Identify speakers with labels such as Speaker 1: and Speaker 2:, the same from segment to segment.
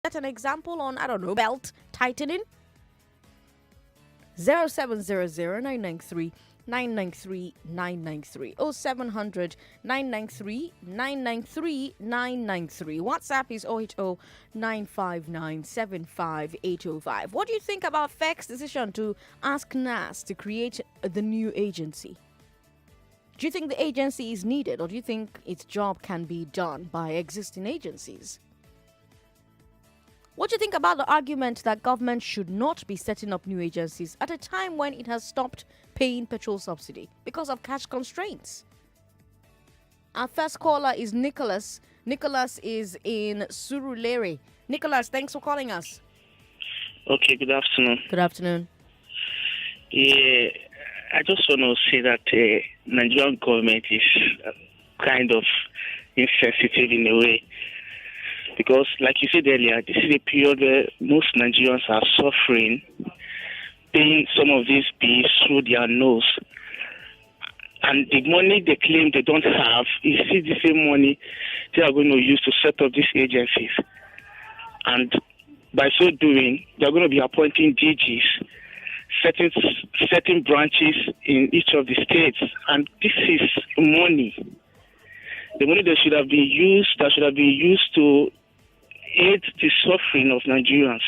Speaker 1: Get an example on, I don't know, belt tightening? 0700 993 993 0700 993 993 993. WhatsApp is 080 959 75805. What do you think about FEC's decision to ask NAS to create the new agency? Do you think the agency is needed, or do you think its job can be done by existing agencies? What do you think about the argument that government should not be setting up new agencies at a time when it has stopped paying petrol subsidy because of cash constraints? Our first caller is Nicholas. Nicholas is in Surulere. Nicholas, thanks for calling us.
Speaker 2: Okay, good afternoon.
Speaker 1: Good afternoon.
Speaker 2: Yeah, I just want to say that Nigerian government is kind of insensitive in a way. Because, like you said earlier, this is a period where most Nigerians are suffering, paying some of these bills through their nose. And the money they claim they don't have is still the same money they are going to use to set up these agencies. And by so doing, they are going to be appointing DGs, setting branches in each of the states. And this is money. The money that should have been used to aid the suffering of Nigerians.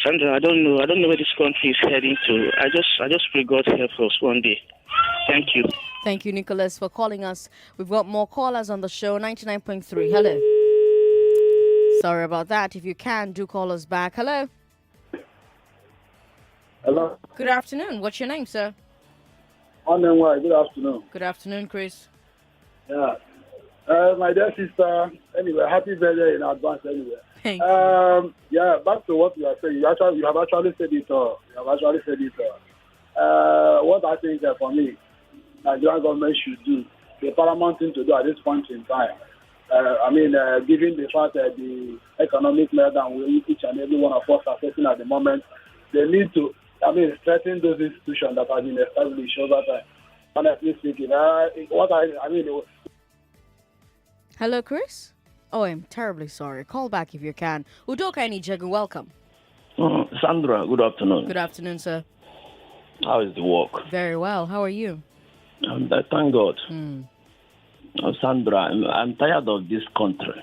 Speaker 2: Sandra, I don't know where this country is heading to. I just pray God help us one day. Thank you.
Speaker 1: Thank you, Nicholas, for calling us. We've got more callers on the show. 99.3. Hello. Sorry about that. If you can, do call us back. Hello.
Speaker 3: Hello.
Speaker 1: Good afternoon. What's your name, sir?
Speaker 3: Good afternoon.
Speaker 1: Good afternoon, Chris.
Speaker 3: Yeah. My dear sister, anyway, happy birthday in advance anyway.
Speaker 1: Thank you.
Speaker 3: Yeah, back to what you are saying. You have actually said it all. What I think for me, Nigerian government should do, the paramount thing to do at this point in time, given the fact that the economic meltdown each and every one of us are facing at the moment, they need to, strengthen those institutions that have been established over time. Honestly speaking,
Speaker 1: Hello, Chris? Oh, I'm terribly sorry. Call back if you can. Udoka Enijegun, welcome.
Speaker 4: Sandra, good afternoon.
Speaker 1: Good afternoon, sir.
Speaker 4: How is the work?
Speaker 1: Very well. How are you?
Speaker 4: Thank God. Sandra, I'm tired of this country.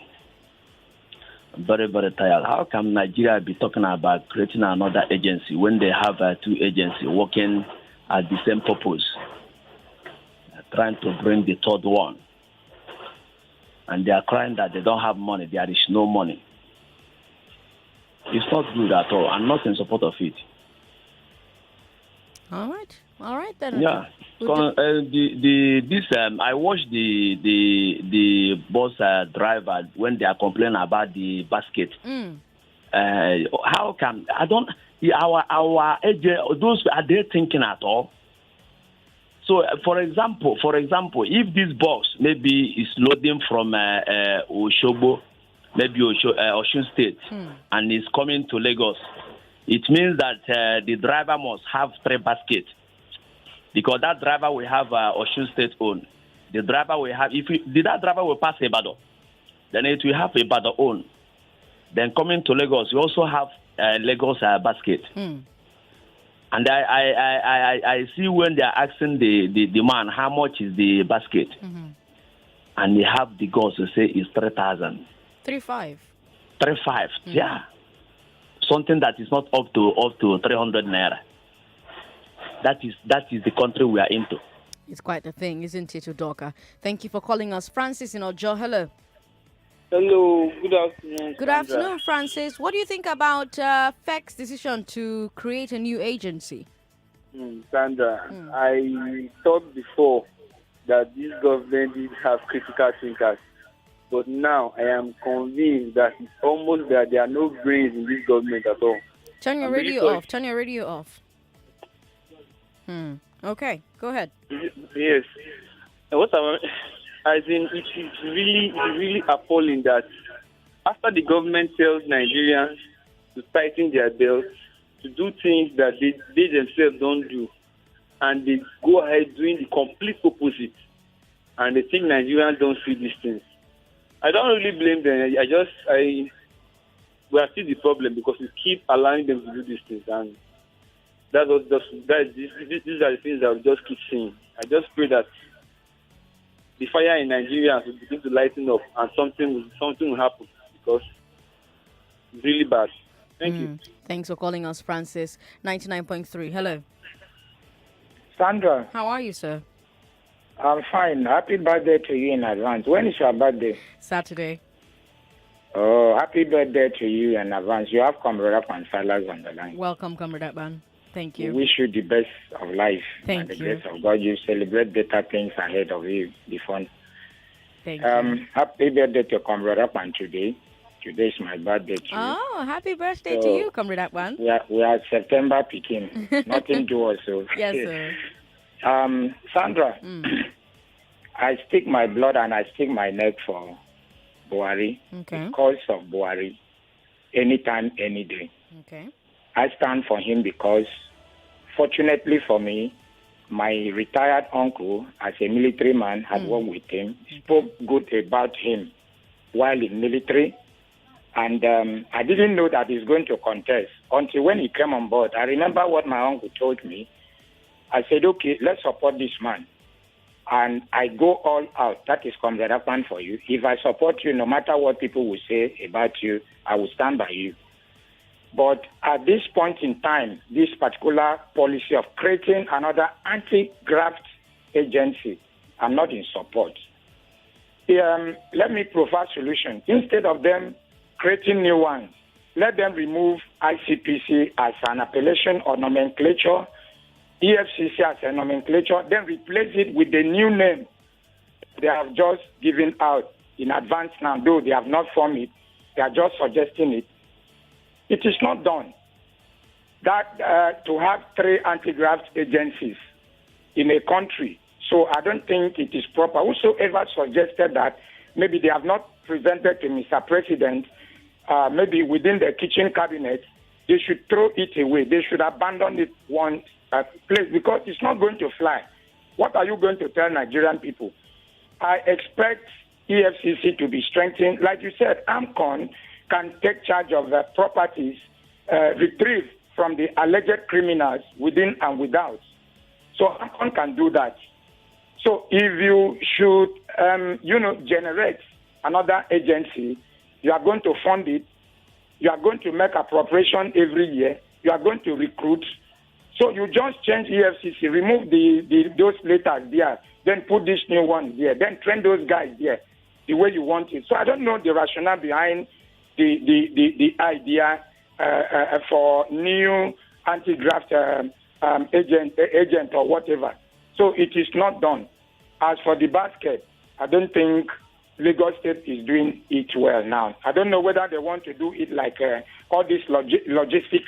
Speaker 4: I'm very, very tired. How come Nigeria be talking about creating another agency when they have two agencies working at the same purpose? They're trying to bring the third one. And they are crying that they don't have money. There is no money. It's not good at all. I'm not in support of it.
Speaker 1: All right then.
Speaker 4: Yeah. I watched the bus driver when they are complaining about the basket. How come our agent, those are they thinking at all? So, for example, if this box maybe is loading from Oshobo, maybe Osun State, and is coming to Lagos, it means that the driver must have 3 baskets. Because that driver will have Osun State own. The driver will have, that driver will pass Ibadan, then it will have Ibadan own. Then coming to Lagos, we also have Lagos basket. And I see when they are asking the man how much is the basket, and they have the goals to say it's 3,000.
Speaker 1: 3.5.
Speaker 4: 3.5. Yeah, something that is not up to 300 naira. That is the country we are into.
Speaker 1: It's quite a thing, isn't it, Udoka? Thank you for calling us, Francis in Ojo. Hello.
Speaker 5: Hello, good afternoon.
Speaker 1: Good afternoon, Francis. What do you think about FEC's decision to create a new agency?
Speaker 5: Sandra, I thought before that this government did have critical thinkers, but now I am convinced that it's almost that there are no brains in this government at all.
Speaker 1: Turn your radio off. Turn your radio off. Okay, go ahead.
Speaker 5: Yes. It is really appalling that after the government tells Nigerians to tighten their belts, to do things that they themselves don't do, and they go ahead doing the complete opposite, and they think Nigerians don't see these things. I don't really blame them. we are still the problem because we keep allowing them to do these things, and these are the things that we just keep seeing. I just pray that the fire in Nigeria will begin to lighten up and something will happen because it's really bad. Thank you.
Speaker 1: Thanks for calling us, Francis. 99.3. Hello.
Speaker 6: Sandra,
Speaker 1: How are you, sir?
Speaker 6: I'm fine. Happy birthday to you in advance. When is your birthday?
Speaker 1: Saturday.
Speaker 6: Oh, happy birthday to you in advance. You have Comrade and Silas on the line.
Speaker 1: Welcome, Comrade Akban. Thank
Speaker 6: We
Speaker 1: you.
Speaker 6: wish you the best of life.
Speaker 1: Thank
Speaker 6: and the
Speaker 1: you.
Speaker 6: grace of God. You celebrate better things ahead of you before.
Speaker 1: Thank you.
Speaker 6: Happy birthday to Comrade Akban today. Today is my birthday too.
Speaker 1: Oh, happy birthday to
Speaker 6: So,
Speaker 1: you, Comrade Akban.
Speaker 6: We are September picking. Nothing do also.
Speaker 1: Yes, sir.
Speaker 6: Sandra, I stick my blood and I stick my neck for Buhari.
Speaker 1: Okay.
Speaker 6: Because of Buhari. Anytime, any day.
Speaker 1: Okay.
Speaker 6: I stand for him because, fortunately for me, my retired uncle, as a military man, had worked with him, spoke good about him while in military. And I didn't know that he's going to contest until when he came on board. I remember what my uncle told me. I said, okay, let's support this man. And I go all out. That is Comrade Akpan for you. If I support you, no matter what people will say about you, I will stand by you. But at this point in time, this particular policy of creating another anti-graft agency, I'm not in support. Let me provide solution. Instead of them creating new ones, let them remove ICPC as an appellation or nomenclature, EFCC as a nomenclature, then replace it with the new name they have just given out in advance now, though they have not formed it. They are just suggesting it. It is not done. That to have 3 anti-graft agencies in a country. So I don't think it is proper. Whosoever suggested that, maybe they have not presented to Mr. President, maybe within the kitchen cabinet, they should throw it away. They should abandon it one place because it's not going to fly. What are you going to tell Nigerian people? I expect EFCC to be strengthened. Like you said, AMCON can take charge of the properties retrieved from the alleged criminals within and without. So AMCON can do that. So if you should, generate another agency, you are going to fund it. You are going to make appropriation every year. You are going to recruit. So you just change EFCC, remove those letters there, then put this new one there, then train those guys there the way you want it. So I don't know the rationale behind the idea for new anti-graft agent or whatever. So it is not done. As for the basket, I don't think Lagos State is doing it well now. I don't know whether they want to do it like all these logistic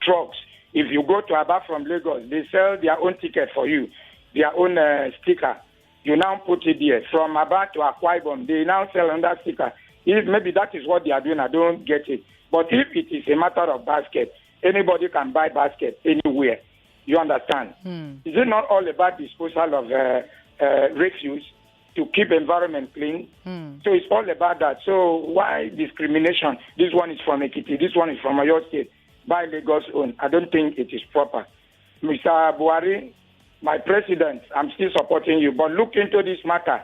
Speaker 6: trucks. If you go to Aba from Lagos, they sell their own ticket for you, their own sticker. You now put it there. From Aba to Akwa Ibom, they now sell another sticker. If maybe that is what they are doing, I don't get it. But if it is a matter of basket, anybody can buy basket anywhere. You understand? Is it not all about disposal of refuse to keep environment clean? So it's all about that. So why discrimination? This one is from Ekiti, this one is from Oyo State. By Lagos own. I don't think it is proper. Mr. Buhari, my president, I'm still supporting you, but look into this matter.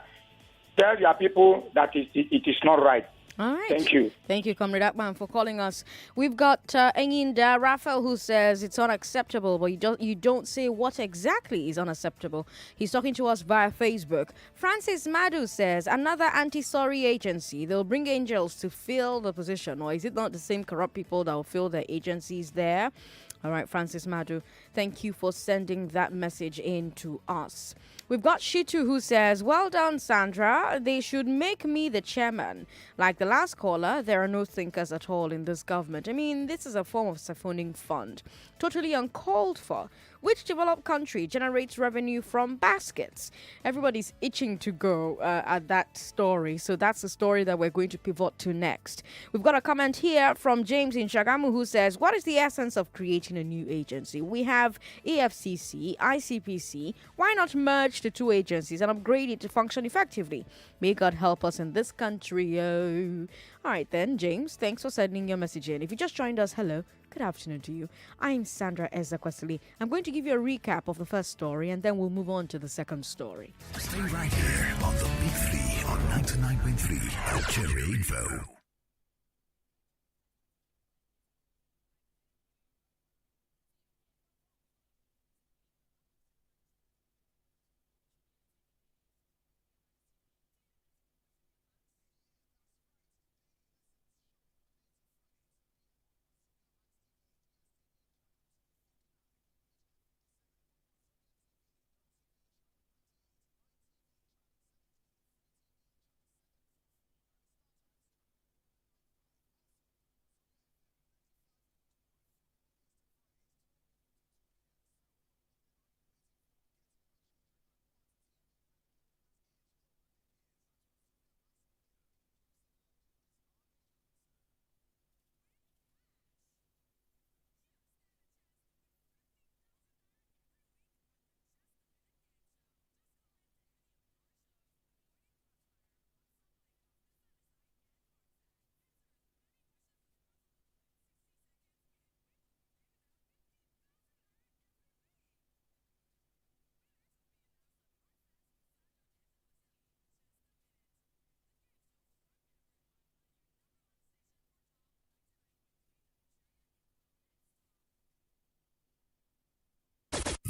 Speaker 6: Tell your people that it is not right.
Speaker 1: All right.
Speaker 6: Thank you.
Speaker 1: Thank you, Comrade Akban, for calling us. We've got Enginda Raphael who says it's unacceptable, but you don't say what exactly is unacceptable. He's talking to us via Facebook. Francis Madu says another anti-sorry agency. They'll bring angels to fill the position, or is it not the same corrupt people that will fill the agencies there? All right, Francis Madu, thank you for sending that message in to us. We've got Shitu who says, well done, Sandra. They should make me the chairman. Like the last caller, there are no thinkers at all in this government. I mean, this is a form of siphoning fund. Totally uncalled for. Which developed country generates revenue from baskets? Everybody's itching to go at that story. So that's the story that we're going to pivot to next. We've got a comment here from James in Shagamu who says, what is the essence of creating a new agency? We have EFCC, ICPC. Why not merge the two agencies and upgrade it to function effectively? May God help us in this country. Oh. you. All right then, James, thanks for sending your message in. If you just joined us, hello, good afternoon to you. I'm Sandra Ezekwesili. I'm going to give you a recap of the first story and then we'll move on to the second story.
Speaker 7: Stay right here on the Big Three on 99.3 Nigeria Info.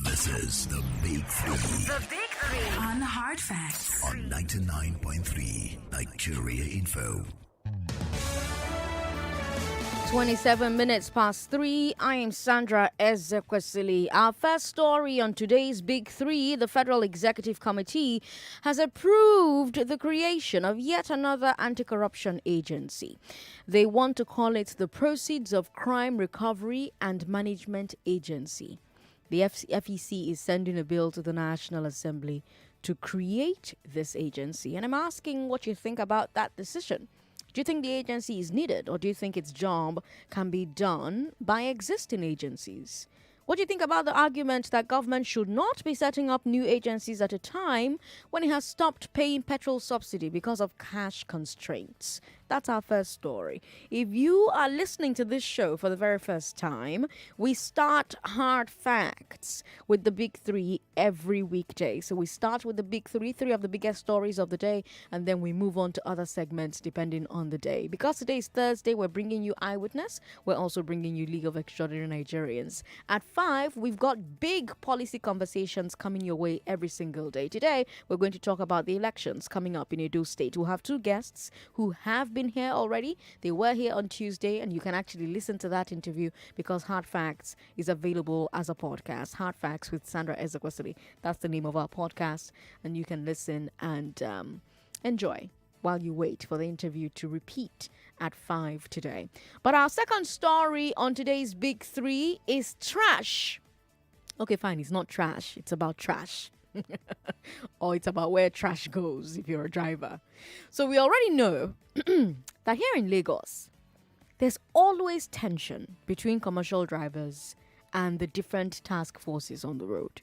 Speaker 7: This is the Big Three.
Speaker 8: The Big Three. On Hard Facts.
Speaker 7: On 99.3 Nigeria Info.
Speaker 1: 27 minutes past 3. I am Sandra Ezekwesili. Our first story on today's Big Three: the Federal Executive Committee has approved the creation of yet another anti-corruption agency. They want to call it the Proceeds of Crime Recovery and Management Agency. The FEC is sending a bill to the National Assembly to create this agency. And I'm asking what you think about that decision. Do you think the agency is needed, or do you think its job can be done by existing agencies? What do you think about the argument that government should not be setting up new agencies at a time when it has stopped paying petrol subsidy because of cash constraints? That's our first story. If you are listening to this show for the very first time, we start Hard Facts with the Big Three every weekday. So we start with the Big Three of the biggest stories of the day, and then we move on to other segments depending on the day. Because today is Thursday, we're bringing you Eyewitness. We're also bringing you League of Extraordinary Nigerians. At 5, we've got big policy conversations coming your way every single day. Today, we're going to talk about the elections coming up in Edo State. We'll have two guests who have been here already. They were here on Tuesday, and you can actually listen to that interview because Hard Facts is available as a podcast. Hard Facts with Sandra Ezekwesili. That's the name of our podcast, and you can listen and enjoy while you wait for the interview to repeat at 5 today. But our second story on today's Big Three is trash. Okay, fine, it's not trash. It's about trash. Or it's about where trash goes if you're a driver. So we already know that here in Lagos, there's always tension between commercial drivers and the different task forces on the road.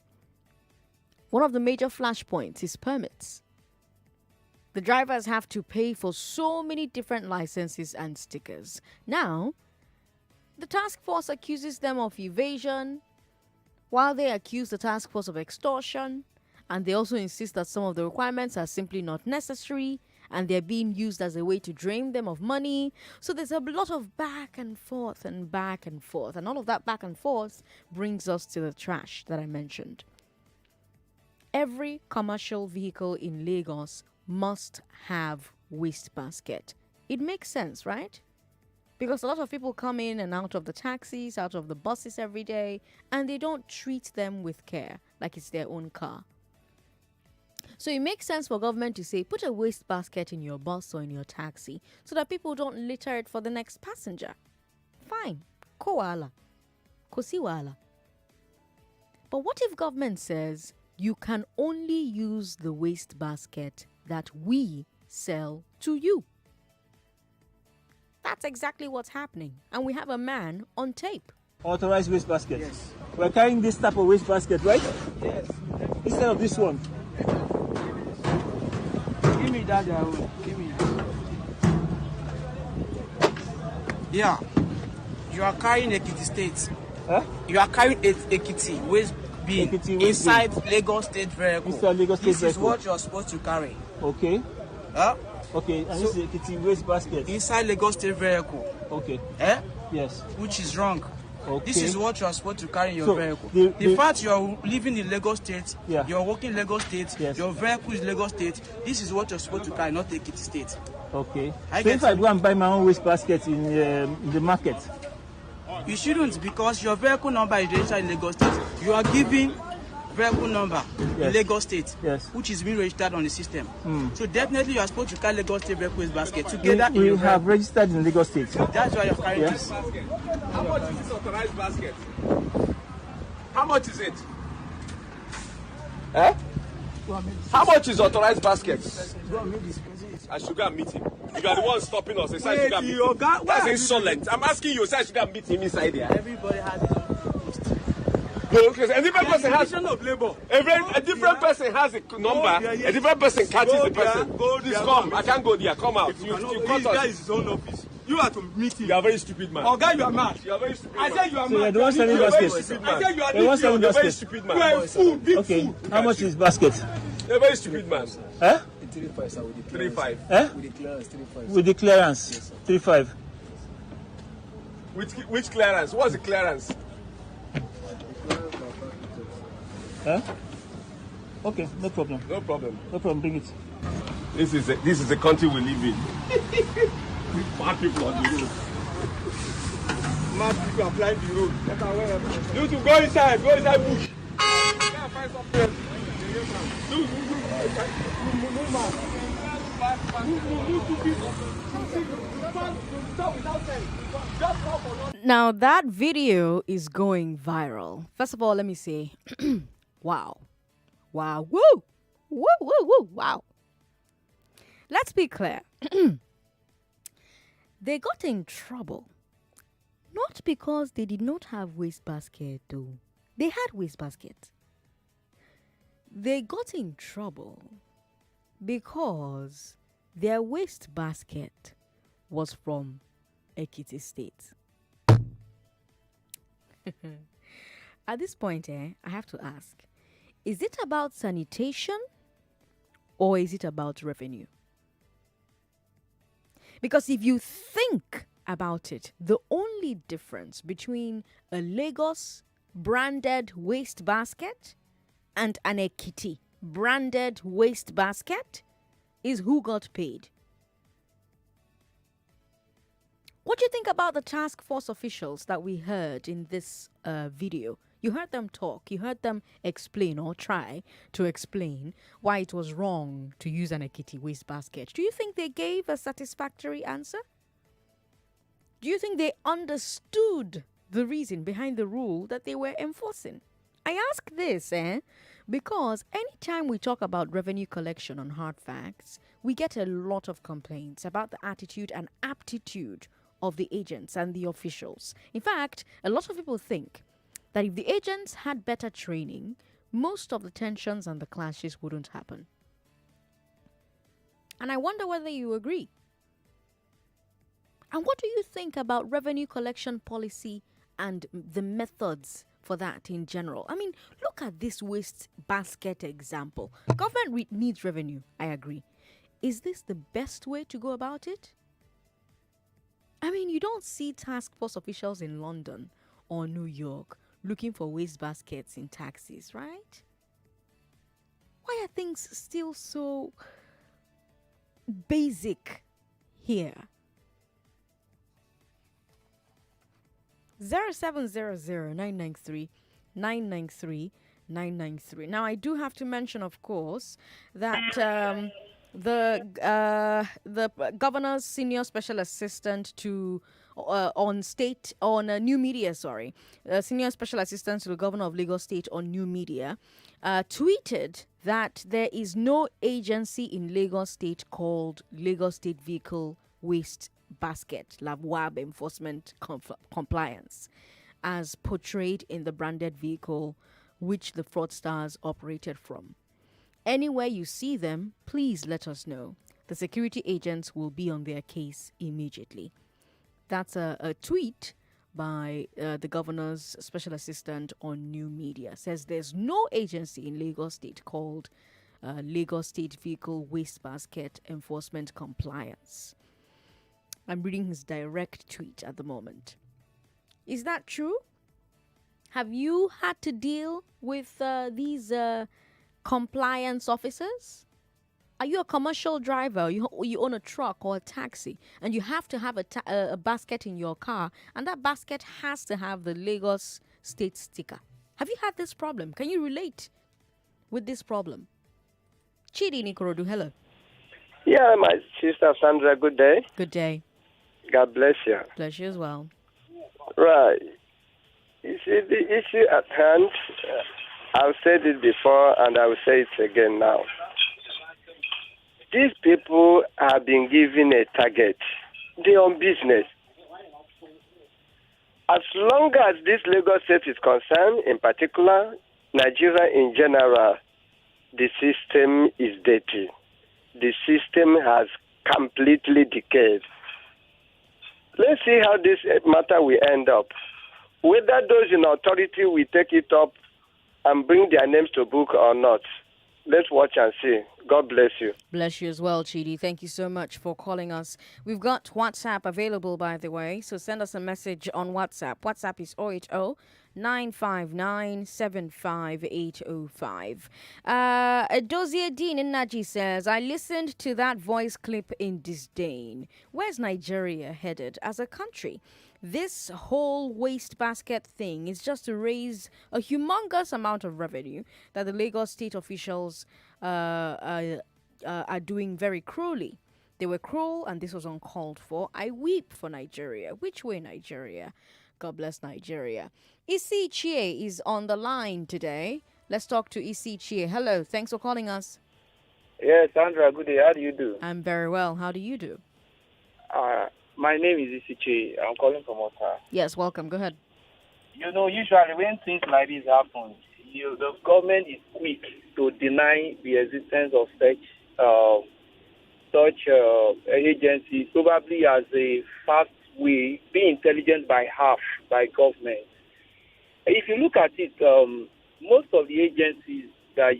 Speaker 1: One of the major flashpoints is permits. The drivers have to pay for so many different licenses and stickers. Now, the task force accuses them of evasion, while they accuse the task force of extortion, and they also insist that some of the requirements are simply not necessary and they're being used as a way to drain them of money. So there's a lot of back and forth and back and forth. And all of that back and forth brings us to the trash that I mentioned. Every commercial vehicle in Lagos must have wastebasket. It makes sense, right? Because a lot of people come in and out of the taxis, out of the buses every day, and they don't treat them with care, like it's their own car. So it makes sense for government to say, put a wastebasket in your bus or in your taxi so that people don't litter it for the next passenger. Fine. Koala. Kosiwala. But what if government says you can only use the wastebasket that we sell to you? That's exactly what's happening. And we have a man on tape.
Speaker 9: Authorized wastebasket. Yes. We're carrying this type of wastebasket, right? Yes. Instead of this one. Give me that. Give me that.
Speaker 10: Yeah. You are carrying Ekiti State.
Speaker 9: Huh?
Speaker 10: You are carrying Ekiti waste bin inside Lagos State vehicle.
Speaker 9: Inside Lagos State
Speaker 10: this
Speaker 9: vehicle.
Speaker 10: Is what you are supposed to carry.
Speaker 9: Okay.
Speaker 10: Huh?
Speaker 9: Okay, and so, this is Ekiti waste basket.
Speaker 10: Inside Lagos State vehicle.
Speaker 9: Okay. Yes.
Speaker 10: Which is wrong.
Speaker 9: Okay.
Speaker 10: This is what you are supposed to carry in your vehicle. The fact you are living in Lagos State, you are working in Lagos State, your vehicle is Lagos State, this is what you're supposed to carry, not Ekiti State.
Speaker 9: Okay. So if I go and buy my own waste basket in the market?
Speaker 10: You shouldn't, because your vehicle number is registered in Lagos State. You are giving vehicle number in Lagos State, which is being registered on the system. So definitely you are supposed to carry Lagos State vehicle waste basket together.
Speaker 9: You have registered in Lagos State.
Speaker 10: That's why you're carrying this.
Speaker 11: How much is this authorized basket? How much is it? How much is authorized basket? I should go and meet him. You are the one stopping us. I should go and meet him. That's insolent. I'm asking you, I should go and meet him inside there.
Speaker 10: Everybody has his own post.
Speaker 11: No, because a different person has
Speaker 10: of labor.
Speaker 11: A different person has a number. A different person catches the person. Please come. I can't go there. Come out. You cut us.
Speaker 12: His own office. You are to meet him.
Speaker 11: You are a very stupid man.
Speaker 12: Oh, guy, you are mad.
Speaker 11: You are very stupid.
Speaker 12: I said you are
Speaker 9: so
Speaker 12: mad.
Speaker 9: You are selling baskets.
Speaker 12: I said you are
Speaker 11: a very stupid man.
Speaker 12: You are a fool, big
Speaker 9: fool. How much is basket?
Speaker 11: You are a very stupid man.
Speaker 12: 3.5, sir, with the clearance.
Speaker 11: 3.5.
Speaker 12: With the clearance, 3.5.
Speaker 9: With the clearance, yes, 3.5.
Speaker 11: Which clearance? What's the clearance?
Speaker 9: Okay, no problem.
Speaker 11: No problem.
Speaker 9: No problem. Bring it.
Speaker 11: This is the country we live in. Mad people on the road.
Speaker 12: Mad people are flying the road. You to go inside bush. Find something else.
Speaker 1: Now that video is going viral. First of all, let me say, wow. Wow. Woo! Woo, woo, woo. Wow. Let's be clear. They got in trouble. Not because they did not have wastebasket, though. They had wastebasket. They got in trouble because their wastebasket was from Ekiti State. At this point, I have to ask, is it about sanitation or is it about revenue? Because if you think about it, the only difference between a Lagos branded wastebasket and an Ekiti branded wastebasket is who got paid. What do you think about the task force officials that we heard in this video? You heard them talk, you heard them explain or try to explain why it was wrong to use an Ekiti wastebasket. Do you think they gave a satisfactory answer? Do you think they understood the reason behind the rule that they were enforcing? I ask this, because anytime we talk about revenue collection on hard facts, we get a lot of complaints about the attitude and aptitude of the agents and the officials. In fact, a lot of people think that if the agents had better training, most of the tensions and the clashes wouldn't happen. And I wonder whether you agree. And what do you think about revenue collection policy and the methods for that in general? I mean, look at this waste basket example. Government needs revenue, I agree. Is this the best way to go about it? I mean, you don't see task force officials in London or New York looking for waste baskets in taxis, right? Why are things still so basic here? 0700-993-993. Now, I do have to mention, of course, that the governor's senior special assistant to new media, senior special assistant to the governor of Lagos State on new media, tweeted that there is no agency in Lagos State called Lagos State Vehicle Waste Basket, LAVWAB Enforcement Compliance, as portrayed in the branded vehicle which the fraudsters operated from. Anywhere you see them, please let us know. The security agents will be on their case immediately. That's a tweet by the governor's special assistant on new media. Says there's no agency in Lagos State called Lagos State Vehicle Waste Basket Enforcement Compliance. I'm reading his direct tweet at the moment. Is that true? Have you had to deal with these compliance officers? Are you a commercial driver? You own a truck or a taxi, and you have to have a basket in your car, and that basket has to have the Lagos State sticker. Have you had this problem? Can you relate with this problem? Chidi Nikorodu, hello.
Speaker 13: Yeah, my sister Sandra, good day.
Speaker 1: Good day.
Speaker 13: God bless you.
Speaker 1: Bless you as well.
Speaker 13: Right. You see, the issue at hand, I've said it before and I will say it again now. These people have been given a target. They're on business. As long as this Lagos State is concerned, in particular, Nigeria in general, the system is dirty. The system has completely decayed. Let's see how this matter will end up. Whether those in authority will take it up and bring their names to book or not. Let's watch and see. God bless you.
Speaker 1: Bless you as well, Chidi. Thank you so much for calling us. We've got WhatsApp available, by the way, so send us a message on WhatsApp. WhatsApp is 080-959-75805. Dozier Dean in Naji says, I listened to that voice clip in disdain. Where's Nigeria headed as a country? This whole waste basket thing is just to raise a humongous amount of revenue that the Lagos state officials are doing very cruelly. They were cruel and this was uncalled for. I weep for Nigeria. Which way, Nigeria? God bless Nigeria. Isi Chie is on the line today. Let's talk to Isi Chie. Hello. Thanks for calling us.
Speaker 14: Yes, Sandra, good day. How do you do?
Speaker 1: I'm very well. How do you do?
Speaker 14: My name is Isiche. I'm calling from Ota.
Speaker 1: Yes, welcome. Go ahead.
Speaker 14: You know, usually when things like this happen, the government is quick to deny the existence of such agencies, probably as a fast way, be intelligent by half by government. If you look at it, most of the agencies that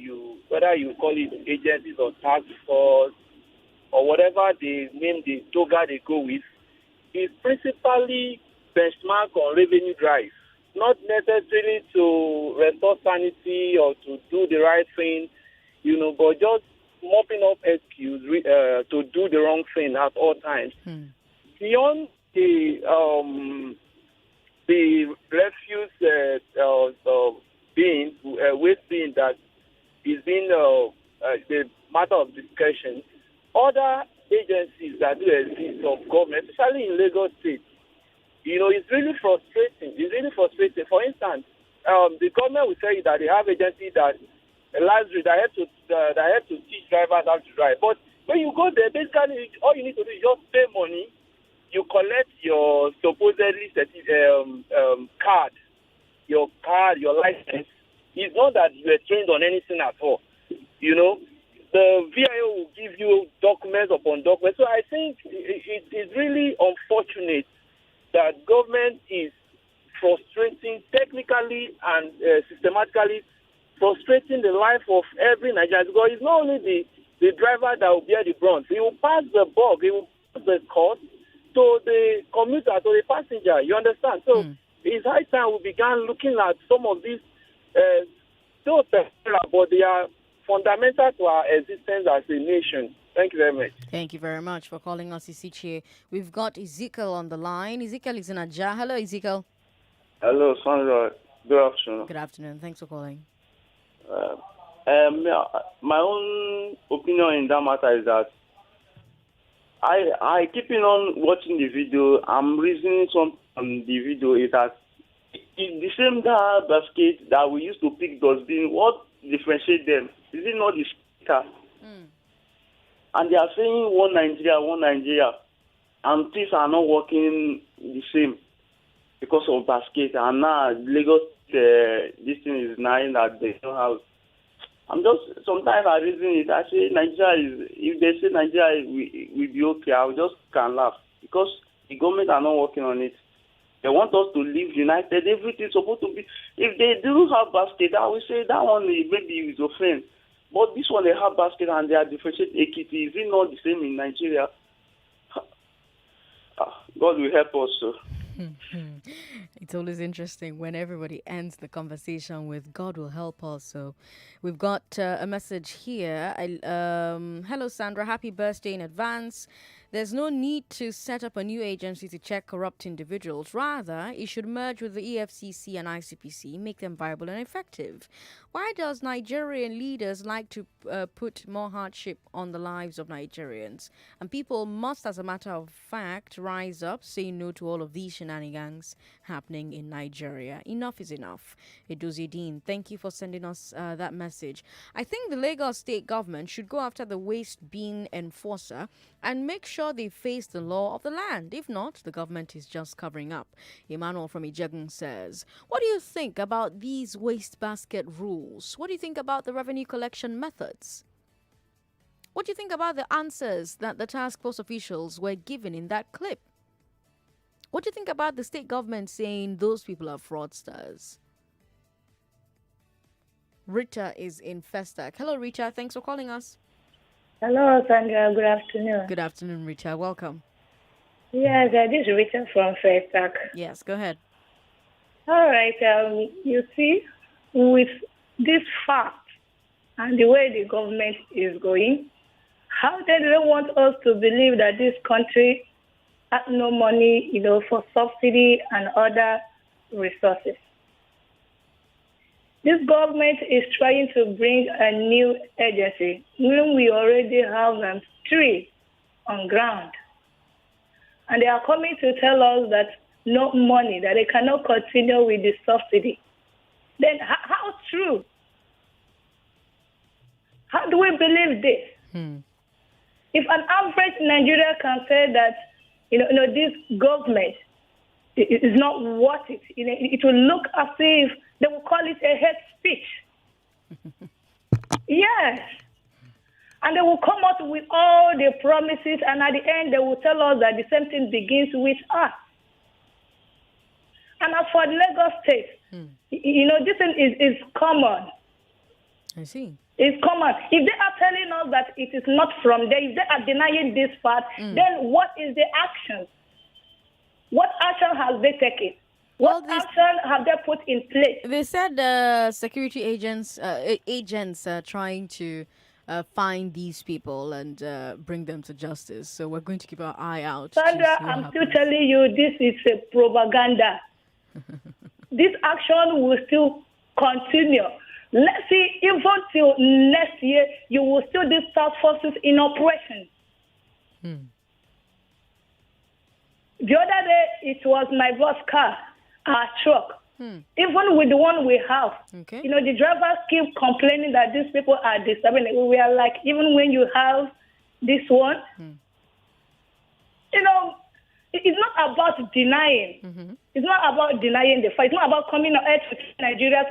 Speaker 14: whether you call it agencies or task force or whatever the name, the toga they go with, is principally benchmark on revenue drive, not necessarily to restore sanity or to do the right thing, but just mopping up excuse to do the wrong thing at all times. Beyond the refuse waste bin that is being the matter of discussion, other agencies that do exist of government, especially in Lagos State, it's really frustrating. For instance, the government will tell you that they have agencies that have to teach drivers how to drive. But when you go there, basically all you need to do is just pay money. You collect your supposedly card, your license. It's not that you are trained on anything at all. The VIO will give you documents upon documents. So I think it's really unfortunate that government is frustrating technically and systematically frustrating the life of every Nigerian. Because it's not only the driver that will bear the brunt. He will pass the buck, he will pass the cost to the commuter, to the passenger. You understand? So it's high time we began looking at some of these still but they are fundamental to our existence as a nation. Thank you very much.
Speaker 1: Thank you very much for calling us, Isichie. We've got Ezekiel on the line. Ezekiel is in Aja. Hello, Ezekiel.
Speaker 15: Hello, Sandra. Good afternoon.
Speaker 1: Good afternoon. Thanks for calling.
Speaker 15: My own opinion in that matter is that I keeping on watching the video. I'm reasoning something on the video is that it's the same basket that we used to pick dustbin. What differentiates them? Is it not the speaker? And they are saying one Nigeria, and things are not working the same because of basket. And now Lagos, this thing is nine that they don't have. Sometimes I reason it. I say Nigeria if they say Nigeria will be okay, I'll just can laugh because The government are not working on it. They want us to live united. Everything's supposed to be. If they do have basket, I will say that one maybe is offense. But this one, they have basket and they are differentiated Ekiti. Is it not the same in Nigeria? God will help us, sir.
Speaker 1: It's always interesting when everybody ends the conversation with "God will help us." So, we've got a message here. Hello, Sandra. Happy birthday in advance. There's no need to set up a new agency to check corrupt individuals. Rather, it should merge with the EFCC and ICPC, make them viable and effective. Why does Nigerian leaders like to put more hardship on the lives of Nigerians? And people must, as a matter of fact, rise up, say no to all of these shenanigans happening in Nigeria. Enough is enough. Edozidine, thank you for sending us that message. I think the Lagos state government should go after the waste bin enforcer and make sure they face the law of the land. If not, the government is just covering up. Emmanuel from Ijegun says, what do you think about these waste basket rules? What do you think about the revenue collection methods? What do you think about the answers that the task force officials were given in that clip? What do you think about the state government saying those people are fraudsters? Rita is in Festac. Hello, Rita. Thanks for calling us.
Speaker 16: Hello, Sandra. Good afternoon.
Speaker 1: Good afternoon, Rita. Welcome.
Speaker 16: Yes, this is Rita from Festac.
Speaker 1: Yes, go ahead.
Speaker 16: All right. You see, with this fact and the way the government is going, how they don't want us to believe that this country has no money, for subsidy and other resources. This government is trying to bring a new agency when we already have 3 on ground. And they are coming to tell us that no money, that they cannot continue with the subsidy. Then how true? How do we believe this? If an average Nigerian can say that, this government is not worth it, it will look as if they will call it a hate speech. Yes. And they will come out with all the promises, and at the end, they will tell us that the same thing begins with us. And as for the Lagos State, this thing is common.
Speaker 1: I see.
Speaker 16: It's common. If they are telling us that it is not from there, if they are denying this part, then what is the action? What action has they taken? What action have they put in place?
Speaker 1: They said security agents are trying to find these people and bring them to justice. So we're going to keep our eye out.
Speaker 16: Sandra, I'm still telling you, this is a propaganda. This action will still continue. Let's see, even till next year, you will still these task forces in operation. The other day, it was my boss car, our truck. Even with the one we have, the drivers keep complaining that these people are disturbing. We are like, even when you have this one, it's not about denying. It's not about denying the fact. It's not about coming out to Nigeria.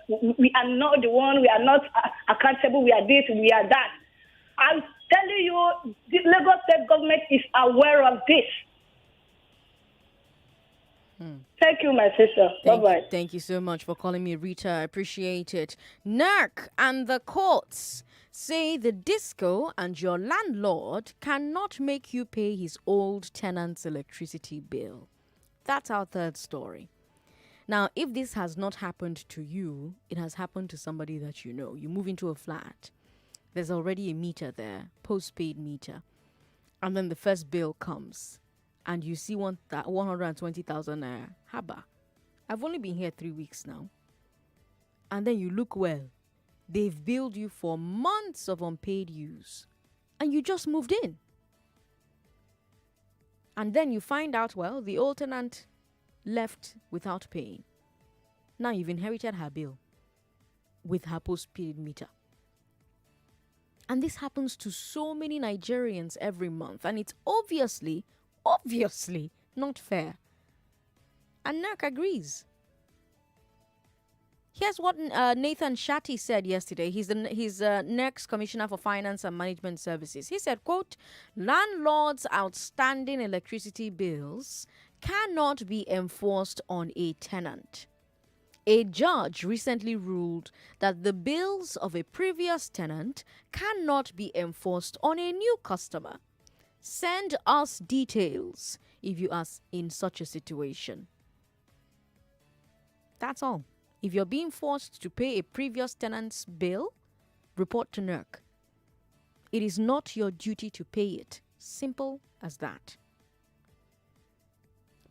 Speaker 16: We are not the one. We are not accountable. We are this. We are that. I'm telling you, the Lagos state government is aware of this. Thank you, my sister. Bye-bye.
Speaker 1: Thank you so much for calling me, Rita. I appreciate it. NERC and the courts say the disco and your landlord cannot make you pay his old tenant's electricity bill. That's our third story. Now, if this has not happened to you, it has happened to somebody that you know. You move into a flat. There's already a meter there, postpaid meter. And then the first bill comes. And you see 120,000 naira. Haba. I've only been here 3 weeks now. And then you look well. They've billed you for months of unpaid use. And you just moved in. And then you find out, the old tenant left without paying. Now you've inherited her bill with her postpaid meter. And this happens to so many Nigerians every month. And it's obviously not fair. And NERC agrees. Here's what Nathan Shatty said yesterday. He's NERC Commissioner for Finance and Management Services. He said, quote, landlords' outstanding electricity bills cannot be enforced on a tenant. A judge recently ruled that the bills of a previous tenant cannot be enforced on a new customer. Send us details if you are in such a situation. That's all. If you're being forced to pay a previous tenant's bill, report to NERC. It is not your duty to pay it. Simple as that.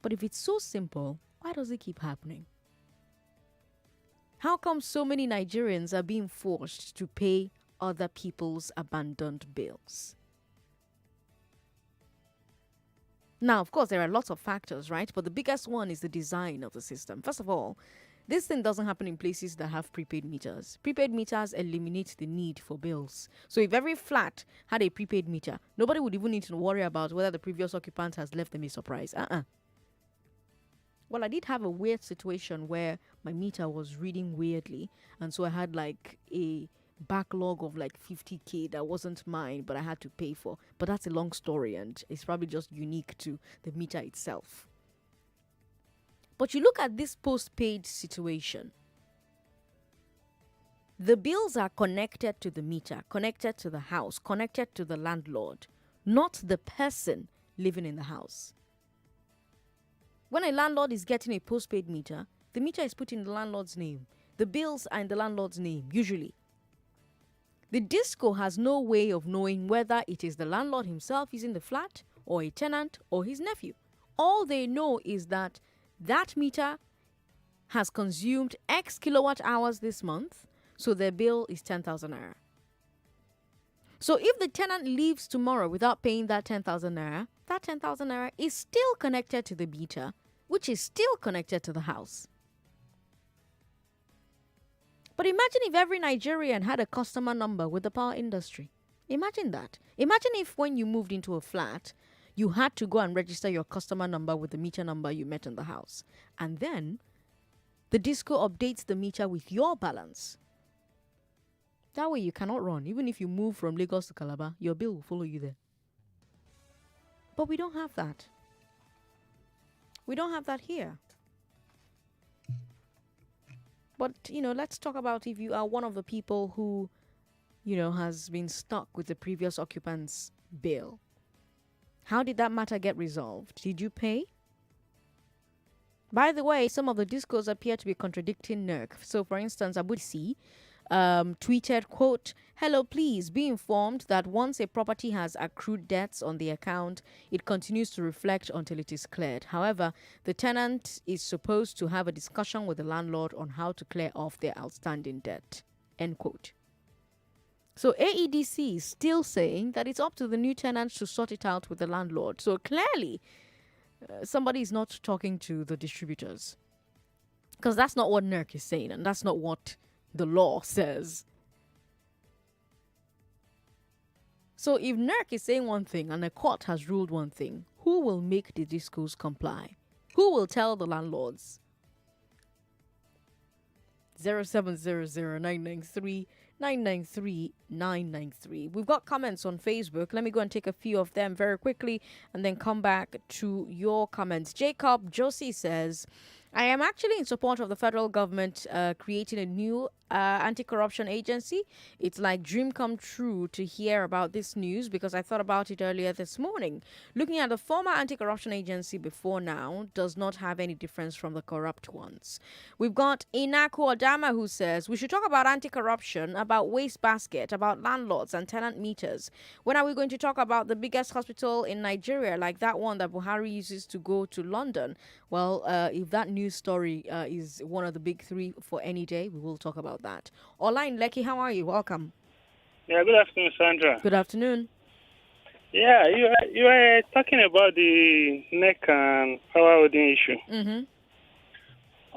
Speaker 1: But if it's so simple, why does it keep happening? How come so many Nigerians are being forced to pay other people's abandoned bills? Now, of course, there are lots of factors, right? But the biggest one is the design of the system. First of all, this thing doesn't happen in places that have prepaid meters. Prepaid meters eliminate the need for bills. So if every flat had a prepaid meter, nobody would even need to worry about whether the previous occupant has left them a surprise. Well, I did have a weird situation where my meter was reading weirdly. And so I had like a backlog of like 50K that wasn't mine, but I had to pay for. But that's a long story and it's probably just unique to the meter itself. But you look at this postpaid situation. The bills are connected to the meter, connected to the house, connected to the landlord, not the person living in the house. When a landlord is getting a postpaid meter, the meter is put in the landlord's name. The bills are in the landlord's name, usually. The disco has no way of knowing whether it is the landlord himself using the flat or a tenant or his nephew. All they know is that meter has consumed X kilowatt hours this month, so their bill is 10,000 naira. So if the tenant leaves tomorrow without paying that 10,000 naira, that 10,000 naira is still connected to the meter, which is still connected to the house. But imagine if every Nigerian had a customer number with the power industry. Imagine that. Imagine if when you moved into a flat, you had to go and register your customer number with the meter number you met in the house. And then the disco updates the meter with your balance. That way you cannot run. Even if you move from Lagos to Calabar, your bill will follow you there. But we don't have that. We don't have that here. But, let's talk about if you are one of the people who, has been stuck with the previous occupant's bill. How did that matter get resolved? Did you pay? By the way, some of the discos appear to be contradicting NERC. So, for instance, Abu C tweeted, quote, "Hello, please be informed that once a property has accrued debts on the account, it continues to reflect until it is cleared. However, the tenant is supposed to have a discussion with the landlord on how to clear off their outstanding debt." End quote. So AEDC is still saying that it's up to the new tenants to sort it out with the landlord. So clearly, somebody is not talking to the distributors. Because that's not what NERC is saying, and that's not what the law says. So if NERC is saying one thing and a court has ruled one thing, who will make the discos comply? Who will tell the landlords? 0700-993-993. We've got comments on Facebook. Let me go and take a few of them very quickly and then come back to your comments. Jacob Josie says, I am actually in support of the federal government creating a new anti-corruption agency. It's like dream come true to hear about this news because I thought about it earlier this morning. Looking at the former anti-corruption agency before now does not have any difference from the corrupt ones. We've got Inaku Odama who says, we should talk about anti-corruption, about wastebasket, about landlords and tenant meters. When are we going to talk about the biggest hospital in Nigeria, like that one that Buhari uses to go to London? Well, if that news story is one of the big three for any day, we will talk about that. Online, Lekki, how are you? Welcome.
Speaker 17: Yeah, good afternoon, Sandra.
Speaker 1: Good afternoon.
Speaker 17: Yeah, you were talking about the NERC and power holding issue.
Speaker 1: Mm-hmm.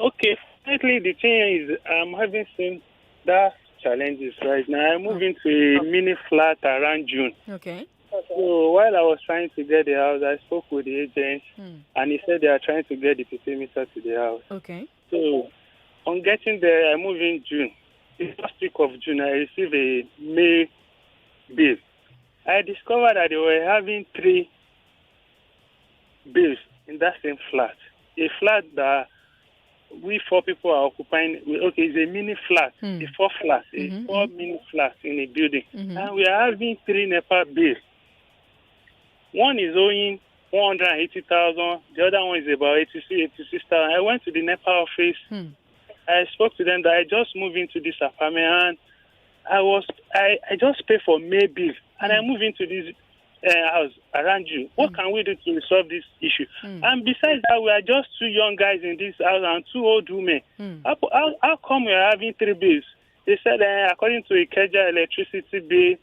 Speaker 17: Okay, frankly, the thing is, I'm having seen that challenges right now. I moved into a mini flat around June.
Speaker 1: Okay.
Speaker 17: So while I was trying to get the house, I spoke with the agent, and he said they are trying to get the PP meter to the house.
Speaker 1: Okay.
Speaker 17: So on getting there, I moved in June. The first week of June, I received a May bill. I discovered that they were having 3 bills in that same flat. A flat that we 4 people are occupying. Okay, it's a mini flat, a 4 flat, a 4 mini flats in a building. And we are having 3 NEPA bills. One is owing 180,000. The other one is about 86,000. I went to the NEPA office. I spoke to them that I just moved into this apartment and I just pay for May bill and I move into this house around you. What can we do to resolve this issue? And besides that, we are just 2 young guys in this house and 2 old women. How come we are having 3 bills? They said according to Ikeja electricity bill,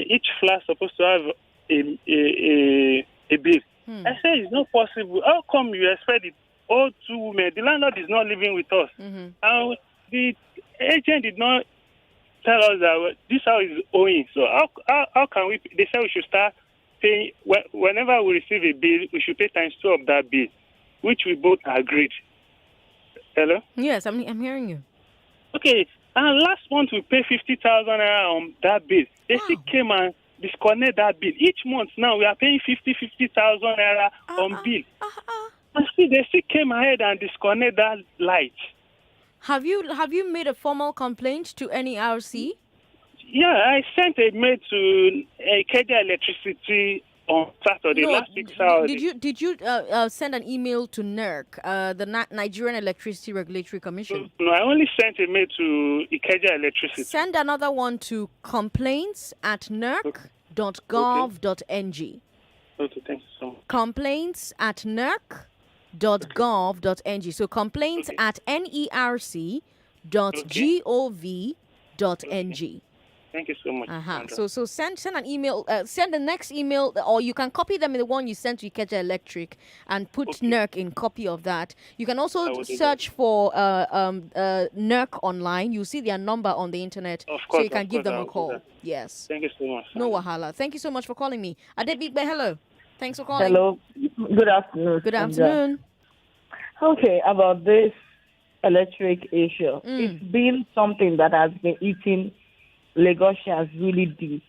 Speaker 17: each flat is supposed to have a bill. I said it's not possible. How come you expect the old 2 women? The landlord is not living with us. And the agent did not tell us that this house is owing. So how can we? They said we should start paying whenever we receive a bill. We should pay times 2 of that bill, which we both agreed. Hello.
Speaker 1: Yes, I'm hearing you.
Speaker 17: Okay. And last month we paid 50,000 naira on that bill. They still came and disconnect that bill. Each month now we are paying 50,000 naira on bill. And still they still came ahead and disconnect that light.
Speaker 1: Have you made a formal complaint to NERC?
Speaker 17: Yeah, I sent a mail to Ikeja Electricity on Saturday, last week Saturday.
Speaker 1: Did you send an email to NERC, the Nigerian Electricity Regulatory Commission?
Speaker 17: No, I only sent a mail to Ikeja Electricity.
Speaker 1: Send another one to complaints@nerc.gov.ng.
Speaker 17: Okay, thanks so much.
Speaker 1: complaints@nerc.gov.ng. So complaints@nerc.gov.ng.
Speaker 17: Thank you so much.
Speaker 1: So send an email. Send the next email, or you can copy them in the one you sent to Ikeja Electric and put NERC in copy of that. You can also search for NERC online. You see their number on the internet, so you can give them a call. Yes.
Speaker 17: Thank you so much.
Speaker 1: No wahala. Thank you so much for calling me. Adebigbe, hello. Thanks for calling.
Speaker 18: Hello. Good afternoon.
Speaker 1: Good afternoon.
Speaker 18: Okay, about this electric issue. It's been something that has been eating Lagosians really deep.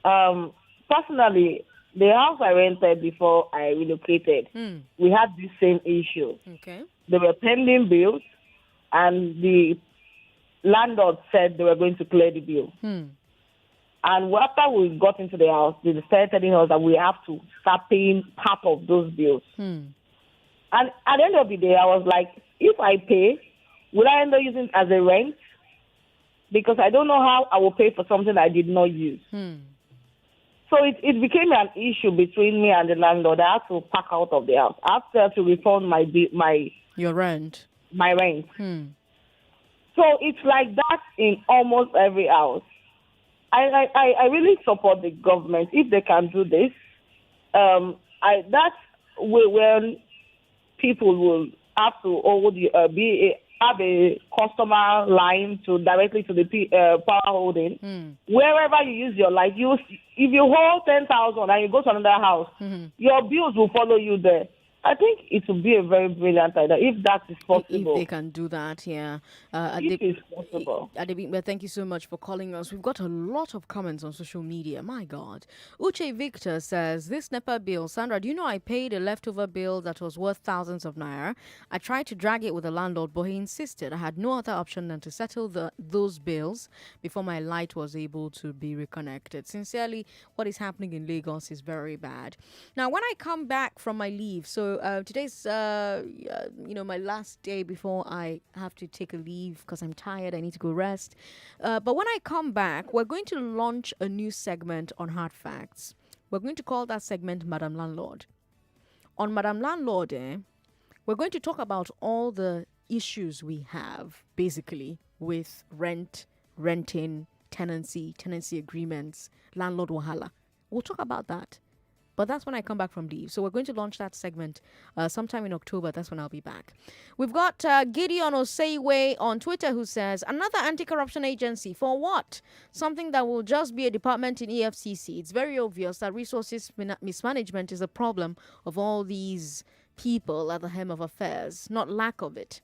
Speaker 18: Personally, the house I rented before I relocated, we had this same issue.
Speaker 1: Okay.
Speaker 18: There were pending bills, and the landlord said they were going to clear the bill. And after we got into the house, they started telling us that we have to start paying part of those bills. And at the end of the day, I was like, if I pay, will I end up using it as a rent? Because I don't know how I will pay for something I did not use. So it became an issue between me and the landlord. I had to pack out of the house. I had to refund
Speaker 1: your rent.
Speaker 18: My rent. So it's like that in almost every house. I really support the government if they can do this. That's when people will have to have a customer line directly to the power holding. Wherever you use your light, if you hold 10,000 and you go to another house, your bills will follow you there. I think it would be a very brilliant idea if that is possible.
Speaker 1: If they can do that, yeah.
Speaker 18: It is possible.
Speaker 1: Adebimbe, thank you so much for calling us. We've got a lot of comments on social media. My God. Uche Victor says, this NEPA bill, Sandra, do you know I paid a leftover bill that was worth thousands of naira? I tried to drag it with the landlord, but he insisted I had no other option than to settle those bills before my light was able to be reconnected. Sincerely, what is happening in Lagos is very bad. Now, when I come back from my leave, so today's my last day before I have to take a leave because I'm tired. I need to go rest. But when I come back, we're going to launch a new segment on Hard Facts. We're going to call that segment Madam Landlord. On Madam Landlord, we're going to talk about all the issues we have, basically, with renting, tenancy agreements, landlord wahala. We'll talk about that. But that's when I come back from leave. So we're going to launch that segment sometime in October. That's when I'll be back. We've got Gideon Oseiwe on Twitter who says, another anti-corruption agency. For what? Something that will just be a department in EFCC. It's very obvious that resources mismanagement is a problem of all these people at the helm of affairs, not lack of it.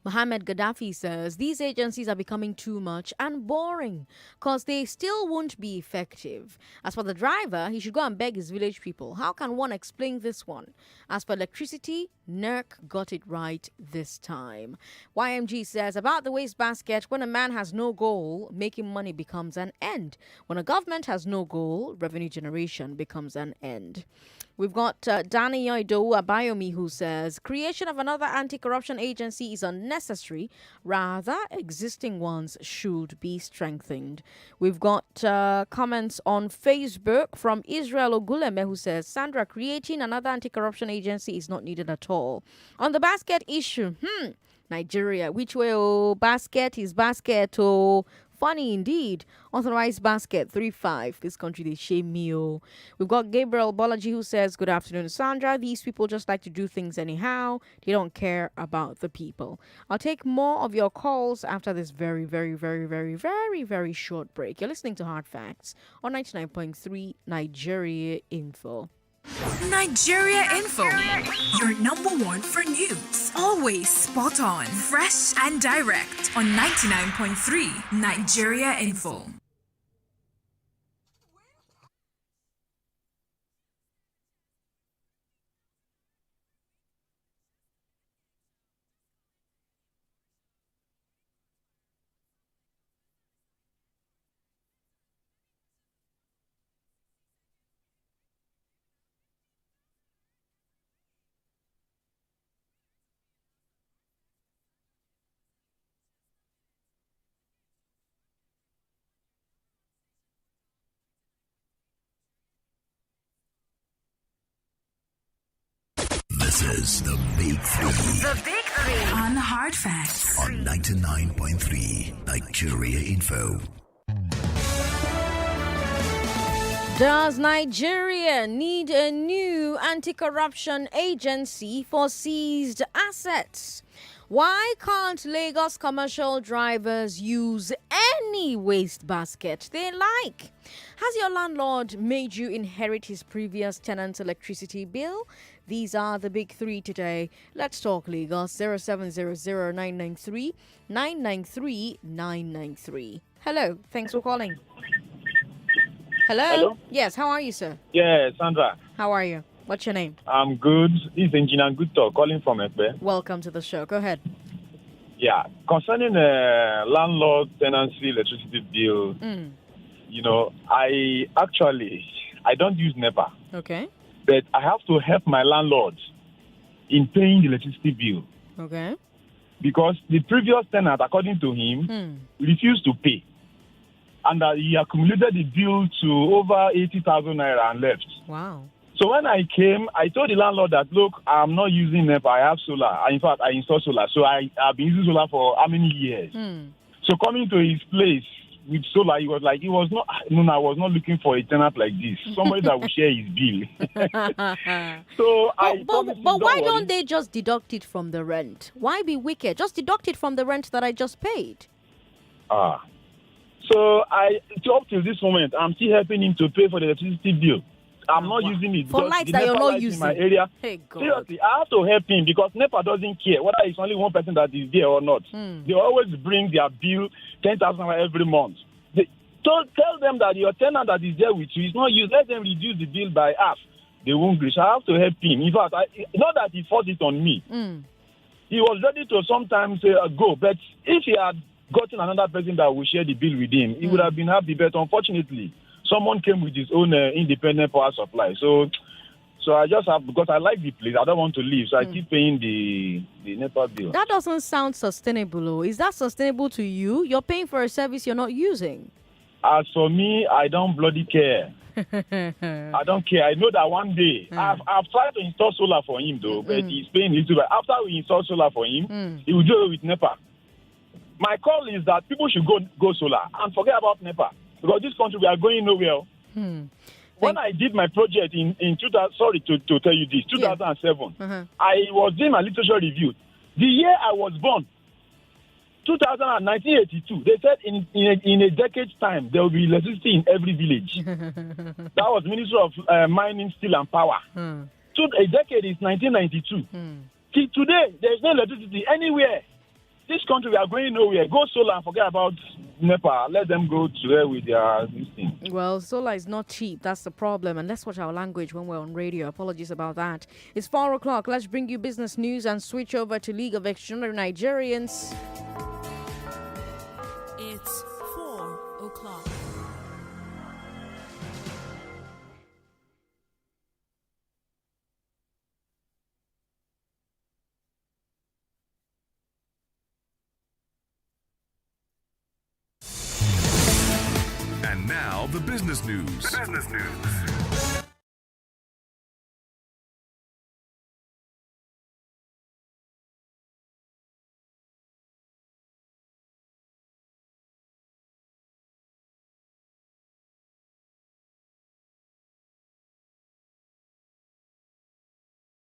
Speaker 1: Mohammed Gaddafi says these agencies are becoming too much and boring because they still won't be effective. As for the driver, he should go and beg his village people. How can one explain this one? As for electricity, NERC got it right this time. YMG says about the wastebasket, when a man has no goal, making money becomes an end. When a government has no goal, revenue generation becomes an end. We've got Danny Yoido Abayomi who says creation of another anti-corruption agency is unnecessary. Rather, existing ones should be strengthened. We've got comments on Facebook from Israel Oguleme who says Sandra, creating another anti-corruption agency is not needed at all. On the basket issue, Nigeria, which way basket is basket funny indeed. Authorized basket 35. This country, they shame me. We've got Gabriel Bolaji who says, good afternoon, Sandra. These people just like to do things anyhow. They don't care about the people. I'll take more of your calls after this very, very, very, very, very, very short break. You're listening to Hard Facts on 99.3 Nigeria Info.
Speaker 8: Nigeria Info, your number one for news. Always spot on, fresh and direct on 99.3 Nigeria Info.
Speaker 7: This is the Big Three.
Speaker 8: The Big Three on Hard Facts
Speaker 7: on 99.3 Nigeria Info.
Speaker 1: Does Nigeria need a new anti-corruption agency for seized assets? Why can't Lagos commercial drivers use any wastebasket they like? Has your landlord made you inherit his previous tenant's electricity bill? These are the big three today. Let's talk Lagos. 0700-993-993-993. Hello. Thanks for calling. Hello? Yes, how are you, sir?
Speaker 19: Yeah, Sandra.
Speaker 1: How are you? What's your name?
Speaker 19: I'm good. This is Engineer Good calling from Ekpe.
Speaker 1: Welcome to the show. Go ahead.
Speaker 19: Yeah, concerning landlord tenancy electricity bill, I don't use NEPA.
Speaker 1: Okay.
Speaker 19: But I have to help my landlord in paying the electricity bill.
Speaker 1: Okay.
Speaker 19: Because the previous tenant, according to him, refused to pay. And he accumulated the bill to over 80,000 naira and left.
Speaker 1: Wow.
Speaker 19: So when I came, I told the landlord that, look, I'm not using NEPA. I have solar. In fact, I installed solar. So I've been using solar for how many years? So coming to his place with solar, he was like, I was not looking for a tenant like this. Somebody that will share his bill.
Speaker 1: But why don't they just deduct it from the rent? Why be wicked? Just deduct it from the rent that I just paid.
Speaker 19: So up till this moment, I'm still helping him to pay for the electricity bill. I'm not using it
Speaker 1: for lights that you're not using
Speaker 19: in my area.
Speaker 1: Hey, God.
Speaker 19: Seriously, I have to help him because NEPA doesn't care whether it's only one person that is there or not. They always bring their bill 10,000 every month. Tell them that your tenant that is there with you is not used. Let them reduce the bill by half. They won't agree. So I have to help him. In fact, not that he forced it on me. He was ready to sometimes go, but if he had gotten another person that will share the bill with him, he would have been happy. But unfortunately, someone came with his own independent power supply. So I just have, because I like the place, I don't want to leave. So I keep paying the NEPA bill.
Speaker 1: That doesn't sound sustainable. Is that sustainable to you? You're paying for a service you're not using.
Speaker 19: As for me, I don't bloody care. I don't care. I know that one day, I've tried to install solar for him though, but he's paying little bit. After we install solar for him, he will do it with NEPA. My call is that people should go solar and forget about NEPA. Because this country, we are going nowhere. When I did my project in 2000, sorry to tell you this, 2007, I was doing my literature review. The year I was born, 1982, they said in a decade's time, there will be electricity in every village. That was Ministry of Mining, Steel and Power. So a decade is 1992. Till today, there's no electricity anywhere. This country, we are going nowhere. Go solar and forget about NEPA. Let them go to there with their this thing.
Speaker 1: Well, solar is not cheap. That's the problem. And let's watch our language when we're on radio. Apologies about that. It's 4 o'clock. Let's bring you business news and switch over to League of Extraordinary Nigerians.
Speaker 8: It's 4 o'clock.
Speaker 7: And now the business news.